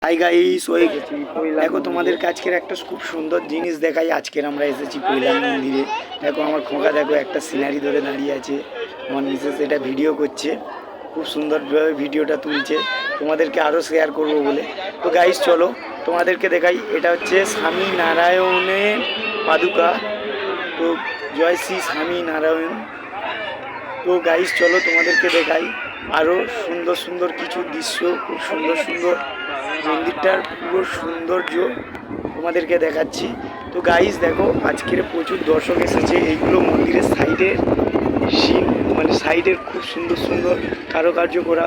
Hi guys, ওই দেখো তোমাদেরকে আজকের একটা খুব সুন্দর জিনিস দেখাই। আজকের আমরা এসেছি পৈলান মন্দিরে। দেখো আমার খোকা, দেখো একটা সিনারি ধরে দাঁড়িয়ে আছে। আমার মিসেস এটা ভিডিও করছে, খুব সুন্দরভাবে ভিডিওটা তুলছে, তোমাদেরকে আরও শেয়ার করব বলে। তো গাইস চলো তোমাদেরকে দেখাই। এটা হচ্ছে স্বামী নারায়ণের পাদুকা। তো জয় শ্রী স্বামী নারায়ণ। তো গাইস চলো তোমাদেরকে দেখাই আরও সুন্দর সুন্দর কিছু দৃশ্য, খুব সুন্দর সুন্দর মন্দিরটার পুরো সৌন্দর্য তোমাদেরকে দেখাচ্ছি। তো গাইস দেখো আজকের প্রচুর দর্শক এসেছে। এইগুলো মন্দিরের সাইডের সিন, মানে সাইডের খুব সুন্দর সুন্দর কারুকার্য করা।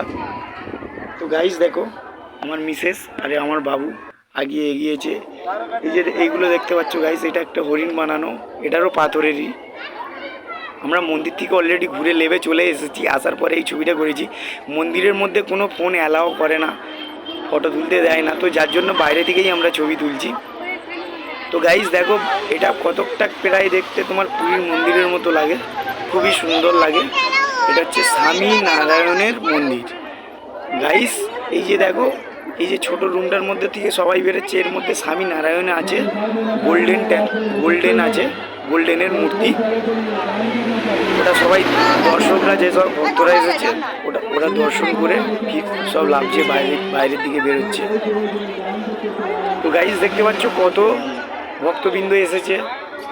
তো গাইস দেখো আমার মিসেস আরে আমার বাবু আগিয়ে এগিয়েছে। এই যে এইগুলো দেখতে পাচ্ছ গাইস, এটা একটা হরিণ বানানো, এটারও পাথরেরই। আমরা মন্দির থেকে অলরেডি ঘুরে লেবে চলে এসেছি। আসার পরে এই ছবিটা করেছি। মন্দিরের মধ্যে কোনো ফোন অ্যালাও করে না, ফটো তুলতে দেয় না, তো যার জন্য বাইরে থেকেই আমরা ছবি তুলছি। তো গাইস দেখো এটা কতকটা প্রায় দেখতে তোমার পুরীর মন্দিরের মতো লাগে, খুবই সুন্দর লাগে। এটা হচ্ছে স্বামী নারায়ণের মন্দির গাইস। এই যে দেখো এই যে ছোট রুমটার মধ্যে থেকে সবাই বেরোচ্ছে, এর মধ্যে স্বামী নারায়ণ আছে, গোল্ডেন আছে, গোল্ডেনের মূর্তি। ওটা সবাই দর্শকরা, যেসব ভক্তরা এসেছে ওরা দর্শন করে ঠিক সব লাভছে, বাইরের দিকে বেরোচ্ছে। তো গাইস দেখতে পাচ্ছ কত ভক্তবৃন্দ এসেছে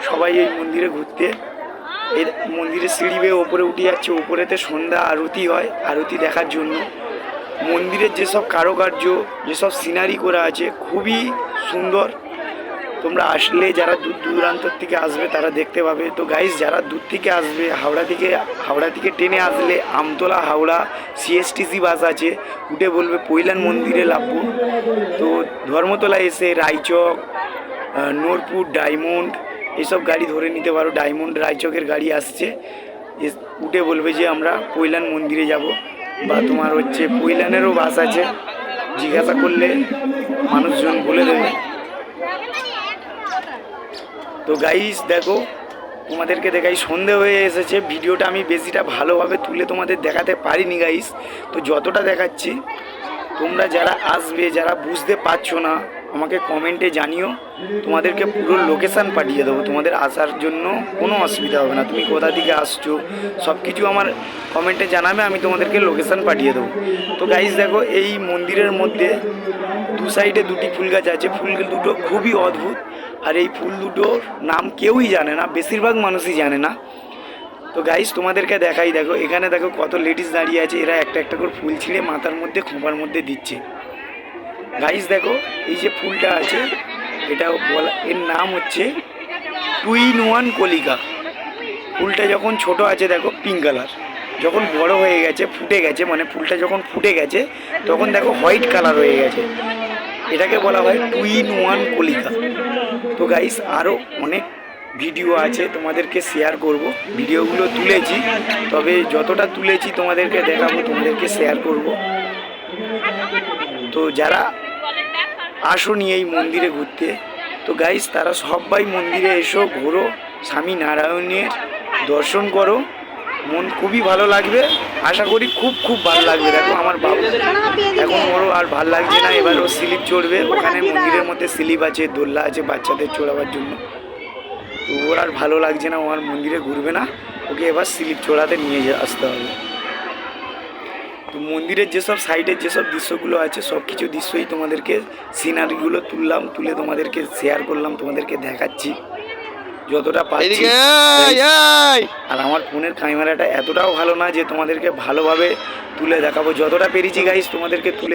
সবাই এই মন্দিরে ঘুরতে। এই মন্দিরের সিঁড়ি বেয়ে ওপরে উঠে যাচ্ছে, ওপরেতে সন্ধ্যা আরতি হয়, আরতি দেখার জন্য। মন্দিরের যেসব কারুকার্য, যেসব সিনারি করা আছে খুবই সুন্দর। তোমরা আসলে যারা দূর দূরান্তর থেকে আসবে তারা দেখতে পাবে। তো গাইস যারা দূর থেকে আসবে, হাওড়া থেকে ট্রেনে আসলে আমতলা হাওড়া সিএসটিসি বাস আছে, উঠে বলবে পৈলান মন্দিরে লাভবো। তো ধর্মতলা এসে রায়চক, নোরপুর, ডায়মন্ড এসব গাড়ি ধরে নিতে পারো। ডায়মন্ড রায়চকের গাড়ি আসছে, উঠে বলবে যে আমরা পৈলান মন্দিরে যাব। বা তোমার হচ্ছে পৈলানেরও বাস আছে, জিজ্ঞাসা করলে মানুষজন বলে দেবে। তো গাইস দেখো তোমাদেরকে দেখাই, সন্ধে হয়ে এসেছে। ভিডিওটা আমি বেশিটা ভালোভাবে তুলে তোমাদের দেখাতে পারিনি গাইস। তো যতটা দেখাচ্ছি, তোমরা যারা আসবে, যারা বুঝতে পারছো না আমাকে কমেন্টে জানিও, তোমাদেরকে পুরো লোকেশান পাঠিয়ে দেবো। তোমাদের আসার জন্য কোনো অসুবিধা হবে না। তুমি কোথা থেকে আসছো সব কিছু আমার কমেন্টে জানাবে, আমি তোমাদেরকে লোকেশান পাঠিয়ে দেবো। তো গাইস দেখো এই মন্দিরের মধ্যে দু সাইডে দুটি ফুল গাছ আছে। ফুল দুটো খুবই অদ্ভুত, আর এই ফুল দুটোর নাম কেউই জানে না, বেশিরভাগ মানুষই জানে না। তো গাইস তোমাদেরকে দেখাই, দেখো এখানে দেখো কত লেডিস দাঁড়িয়ে আছে, এরা একটা একটা করে ফুল ছিঁড়ে মাথার মধ্যে খোঁপার মধ্যে দিচ্ছে। গাইস দেখো এই যে ফুলটা আছে, এটা বলা, এর নাম হচ্ছে 2-in-1 কলিকা। ফুলটা যখন ছোট আছে দেখো পিঙ্ক কালার, যখন বড় হয়ে গেছে, ফুটে গেছে, মানে ফুলটা যখন ফুটে গেছে তখন দেখো হোয়াইট কালার হয়ে গেছে। এটাকে বলা হয় 2-in-1 কলিকা। তো গাইস আরও অনেক ভিডিও আছে, তোমাদেরকে শেয়ার করব। ভিডিওগুলো তুলেছি, তবে যতটা তুলেছি তোমাদেরকে দেখাবো, তোমাদেরকে শেয়ার করব। তো যারা আসোনি এই মন্দিরে ঘুরতে, তো গাইস তারা সবাই মন্দিরে এসো, ঘোরো, স্বামী নারায়ণের দর্শন করো, মন খুবই ভালো লাগবে। আশা করি খুব খুব ভালো লাগবে। দেখো আমার বাবু এখন ওরও আর ভাল লাগছে না, এবার ও স্লিপ চড়বে। ওখানে মন্দিরের মধ্যে স্লিপ আছে, দোলনা আছে বাচ্চাদের চড়াবার জন্য। তো ওর আর ভালো লাগছে না, ও আর মন্দিরে ঘুরবে না, ওকে এবার স্লিপ চড়াতে নিয়ে আসতে হবে। তো মন্দিরের যেসব সাইডের যেসব দৃশ্যগুলো আছে সব কিছু দৃশ্যই তোমাদেরকে, সিনারিগুলো তুললাম, তুলে তোমাদেরকে শেয়ার করলাম, তোমাদেরকে দেখাচ্ছি যতটা পারছি। আর আমার ফোনের ক্যামেরাটা এতটাও ভালো না যে তোমাদেরকে ভালোভাবে তুলে দেখাবো। যতটা পেরেছি গাইস তোমাদেরকে তুলে